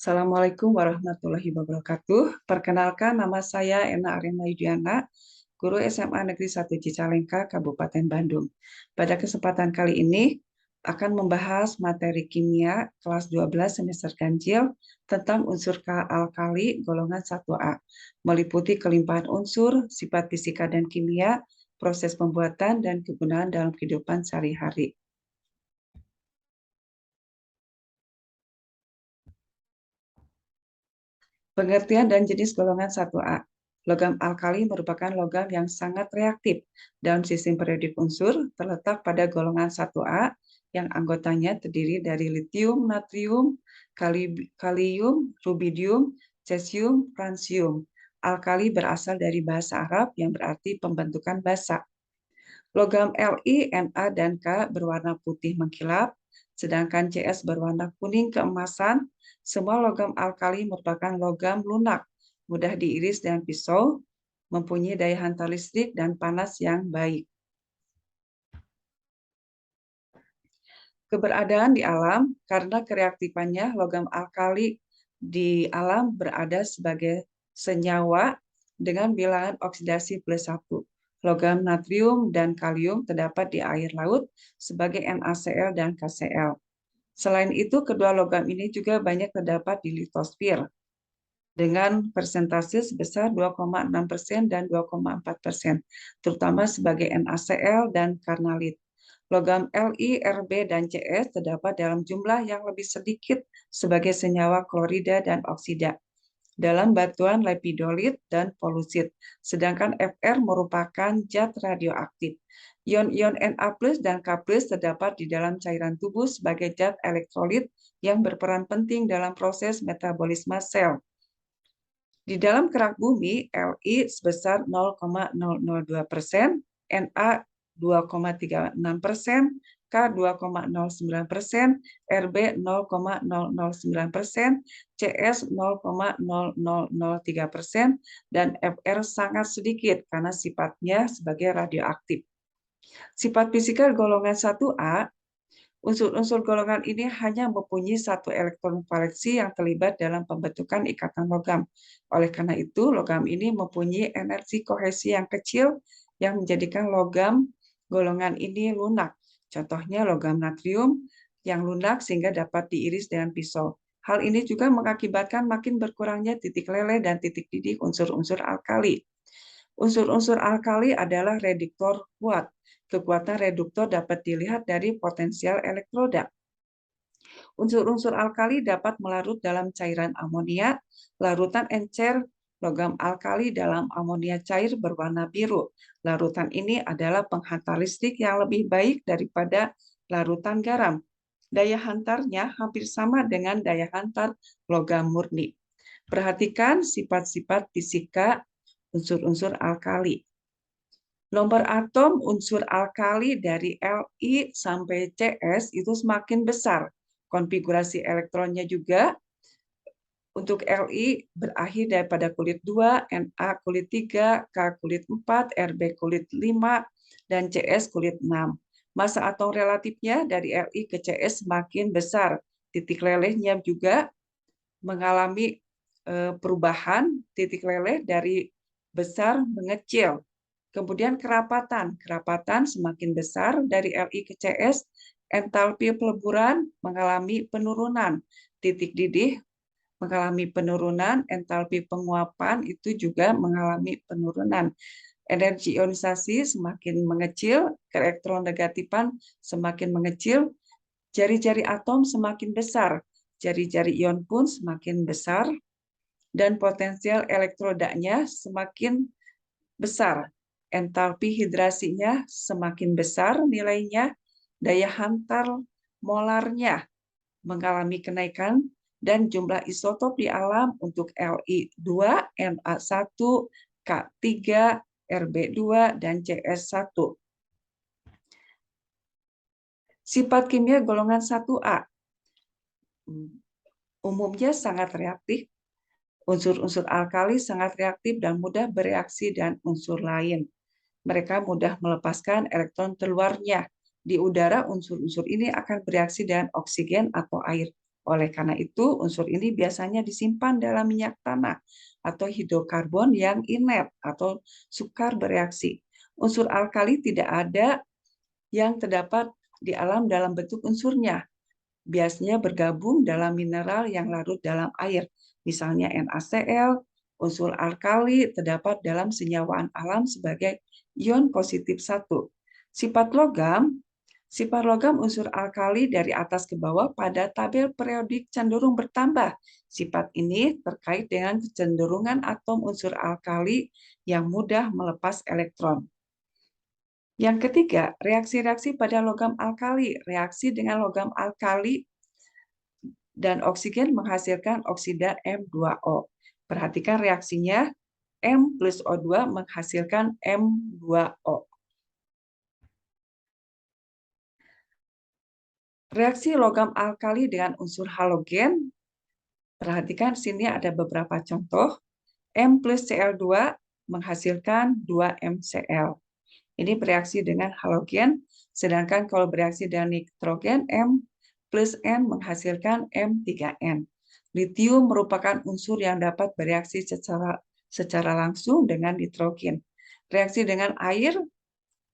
Assalamualaikum warahmatullahi wabarakatuh. Perkenalkan, nama saya Ena Arena Yudiana, guru SMA Negeri 1 Cicalengka, Kabupaten Bandung. Pada kesempatan kali ini akan membahas materi kimia kelas 12 semester ganjil tentang unsur alkali golongan 1A, meliputi kelimpahan unsur, sifat fisika dan kimia, proses pembuatan, dan kegunaan dalam kehidupan sehari-hari. Pengertian dan jenis golongan 1A. Logam alkali merupakan logam yang sangat reaktif. Dalam sistem periodik unsur terletak pada golongan 1A yang anggotanya terdiri dari litium, natrium, kalium, rubidium, cesium, francium. Alkali berasal dari bahasa Arab yang berarti pembentukan basa. Logam Li, Na, dan K berwarna putih mengkilap, sedangkan Cs berwarna kuning keemasan. Semua logam alkali merupakan logam lunak, mudah diiris dengan pisau, mempunyai daya hantar listrik dan panas yang baik. Keberadaan di alam, karena kereaktifannya, logam alkali di alam berada sebagai senyawa dengan bilangan oksidasi +1. Logam natrium dan kalium terdapat di air laut sebagai NaCl dan KCl. Selain itu, kedua logam ini juga banyak terdapat di litosfer dengan persentase sebesar 2,6% dan 2,4%, terutama sebagai NaCl dan karnalit. Logam Li, Rb, dan Cs terdapat dalam jumlah yang lebih sedikit sebagai senyawa klorida dan oksida dalam batuan lepidolit dan polusit, sedangkan Fr merupakan zat radioaktif. Ion-ion Na+ dan K+ terdapat di dalam cairan tubuh sebagai zat elektrolit yang berperan penting dalam proses metabolisme sel. Di dalam kerak bumi, Li sebesar 0,002%, Na 2,36%, K 2,09%, Rb 0,009%, Cs 0,0003%, dan Fr sangat sedikit karena sifatnya sebagai radioaktif. Sifat fisika golongan 1A, unsur-unsur golongan ini hanya mempunyai satu elektron valensi yang terlibat dalam pembentukan ikatan logam. Oleh karena itu, logam ini mempunyai energi kohesi yang kecil yang menjadikan logam golongan ini lunak. Contohnya logam natrium yang lunak sehingga dapat diiris dengan pisau. Hal ini juga mengakibatkan makin berkurangnya titik leleh dan titik didih unsur-unsur alkali. Unsur-unsur alkali adalah reduktor kuat. Kekuatan reduktor dapat dilihat dari potensial elektroda. Unsur-unsur alkali dapat melarut dalam cairan amonia, larutan encer logam alkali dalam amonia cair berwarna biru. Larutan ini adalah penghantar listrik yang lebih baik daripada larutan garam. Daya hantarnya hampir sama dengan daya hantar logam murni. Perhatikan sifat-sifat fisika unsur-unsur alkali. Nomor atom unsur alkali dari Li sampai Cs itu semakin besar. Konfigurasi elektronnya juga untuk Li berakhir daripada kulit 2, Na kulit 3, K kulit 4, Rb kulit 5, dan Cs kulit 6. Massa atom relatifnya dari Li ke Cs semakin besar. Titik lelehnya juga mengalami perubahan titik leleh dari besar mengecil. Kemudian kerapatan semakin besar dari Li ke Cs, entalpi peleburan mengalami penurunan, titik didih mengalami penurunan, entalpi penguapan itu juga mengalami penurunan. Energi ionisasi semakin mengecil, keelektronnegatifan semakin mengecil, jari-jari atom semakin besar, jari-jari ion pun semakin besar, dan potensial elektrodanya semakin besar. Entalpi hidrasinya semakin besar nilainya, daya hantar molarnya mengalami kenaikan, dan jumlah isotop di alam untuk Li2, Na1, K3, Rb2, dan Cs1. Sifat kimia golongan 1A umumnya sangat reaktif. Unsur-unsur alkali sangat reaktif dan mudah bereaksi dengan unsur lain. Mereka mudah melepaskan elektron keluarnya. Di udara, unsur-unsur ini akan bereaksi dengan oksigen atau air. Oleh karena itu, unsur ini biasanya disimpan dalam minyak tanah atau hidrokarbon yang inert atau sukar bereaksi. Unsur alkali tidak ada yang terdapat di alam dalam bentuk unsurnya. Biasanya bergabung dalam mineral yang larut dalam air, misalnya NaCl. Unsur alkali terdapat dalam senyawaan alam sebagai ion positif 1. Sifat logam unsur alkali dari atas ke bawah pada tabel periodik cenderung bertambah. Sifat ini terkait dengan kecenderungan atom unsur alkali yang mudah melepas elektron. Yang ketiga, reaksi-reaksi pada logam alkali. Reaksi dengan logam alkali dan oksigen menghasilkan oksida M2O. Perhatikan reaksinya, M plus O2 menghasilkan M2O. Reaksi logam alkali dengan unsur halogen, perhatikan sini ada beberapa contoh. M plus Cl2 menghasilkan 2MCl. Ini bereaksi dengan halogen, sedangkan kalau bereaksi dengan nitrogen, M plus N menghasilkan M3N. Litium merupakan unsur yang dapat bereaksi secara langsung dengan nitrogen. Reaksi dengan air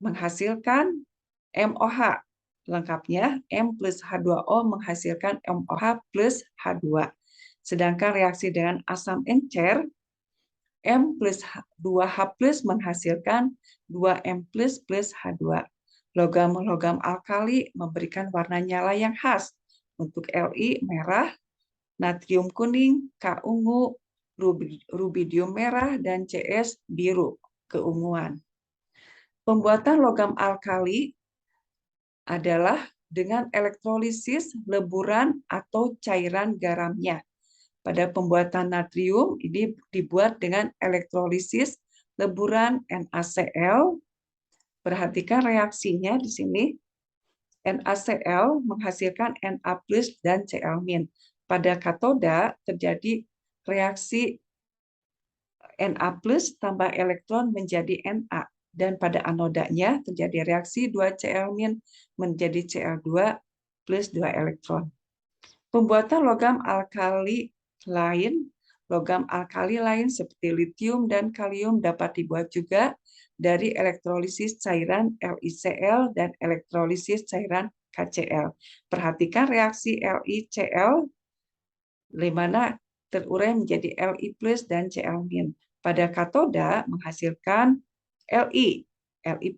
menghasilkan MOH. Lengkapnya, M plus H2O menghasilkan MOH plus H2. Sedangkan reaksi dengan asam encer, M plus 2H plus menghasilkan 2M plus H2. Logam-logam alkali memberikan warna nyala yang khas. Untuk Li merah, natrium kuning, K ungu, rubidium merah, dan Cs biru, keunguan. Pembuatan logam alkali adalah dengan elektrolisis leburan atau cairan garamnya. Pada pembuatan natrium ini dibuat dengan elektrolisis leburan NaCl. Perhatikan reaksinya di sini. NaCl menghasilkan Na+ dan Cl-. Pada katoda terjadi reaksi Na+ tambah elektron menjadi Na, dan pada anodanya terjadi reaksi 2Cl- menjadi Cl2 plus 2 elektron. Pembuatan logam alkali lain seperti litium dan kalium dapat dibuat juga dari elektrolisis cairan LiCl dan elektrolisis cairan KCl. Perhatikan reaksi LiCl di mana terurai menjadi Li plus dan Cl-. Pada katoda menghasilkan Li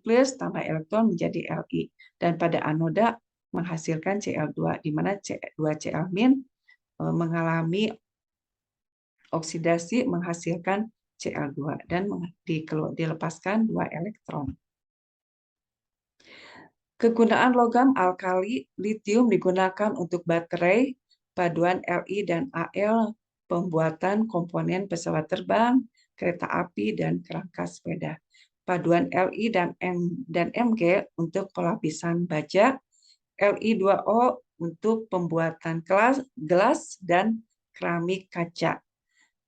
plus tambah elektron menjadi Li, dan pada anoda menghasilkan Cl2 di mana 2Cl- mengalami oksidasi menghasilkan Cl2 dan dilepaskan 2 elektron. Kegunaan logam alkali, litium digunakan untuk baterai, paduan Li dan Al, pembuatan komponen pesawat terbang, kereta api, dan kerangka sepeda. Paduan Li dan Mg untuk pelapisan baja, Li2O untuk pembuatan gelas dan keramik kaca.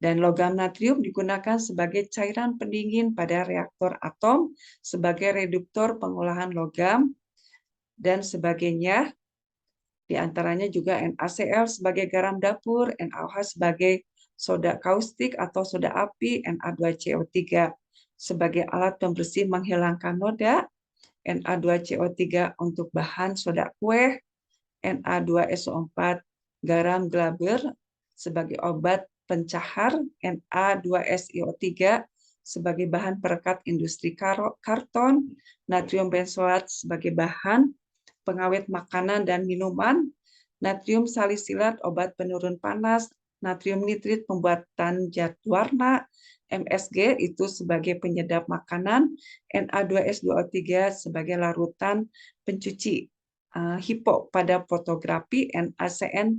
Dan logam natrium digunakan sebagai cairan pendingin pada reaktor atom, sebagai reduktor pengolahan logam, dan sebagainya. Di antaranya juga NaCl sebagai garam dapur, NaOH sebagai soda kaustik atau soda api, Na2CO3 sebagai alat pembersih menghilangkan noda, Na2CO3 untuk bahan soda kue, Na2SO4 garam glaber sebagai obat pencahar, Na2SiO3 sebagai bahan perekat industri karton, natrium benzoat sebagai bahan pengawet makanan dan minuman, natrium salisilat obat penurun panas, natrium nitrit pembuatan zat warna, MSG itu sebagai penyedap makanan, Na2S2O3 sebagai larutan pencuci hipo pada fotografi, NaCN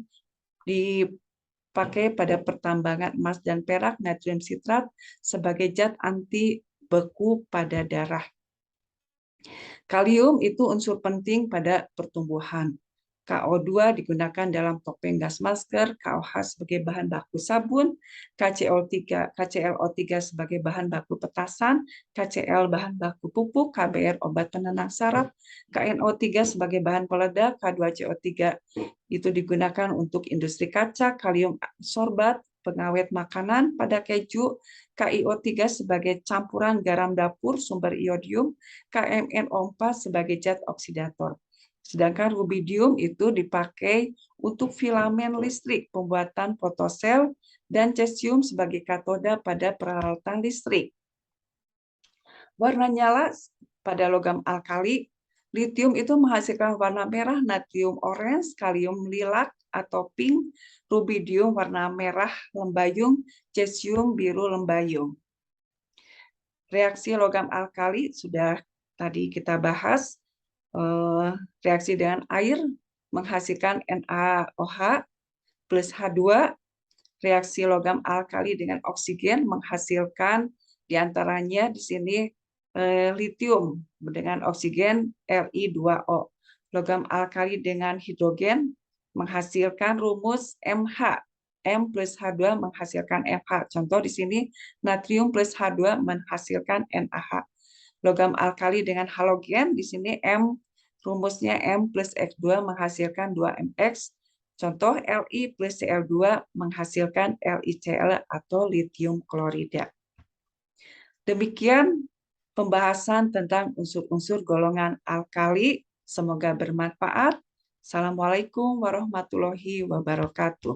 dipakai pada pertambangan emas dan perak, natrium sitrat sebagai zat anti beku pada darah. Kalium itu unsur penting pada pertumbuhan. KO2 digunakan dalam topeng gas masker, KOH sebagai bahan baku sabun, KClO3 sebagai bahan baku petasan, KCl bahan baku pupuk, KBr obat penenang saraf, KNO3 sebagai bahan peledak, K2CO3 itu digunakan untuk industri kaca, kalium sorbat, pengawet makanan pada keju, KiO3 sebagai campuran garam dapur sumber iodium, KMnO4 sebagai zat oksidator. Sedangkan rubidium itu dipakai untuk filamen listrik, pembuatan fotosel, dan cesium sebagai katoda pada peralatan listrik. Warna nyala pada logam alkali, litium itu menghasilkan warna merah, natrium orange, kalium lilac atau pink, rubidium warna merah lembayung, cesium biru lembayung. Reaksi logam alkali sudah tadi kita bahas. Reaksi dengan air menghasilkan NaOH plus H2. Reaksi logam alkali dengan oksigen menghasilkan diantaranya di sini litium dengan oksigen Li2O. Logam alkali dengan hidrogen menghasilkan rumus MH. M plus H2 menghasilkan FH. Contoh di sini natrium plus H2 menghasilkan NaH. Logam alkali dengan halogen, di sini M rumusnya M plus X2 menghasilkan 2MX. Contoh Li plus Cl2 menghasilkan LiCl atau litium klorida. Demikian pembahasan tentang unsur-unsur golongan alkali. Semoga bermanfaat. Assalamualaikum warahmatullahi wabarakatuh.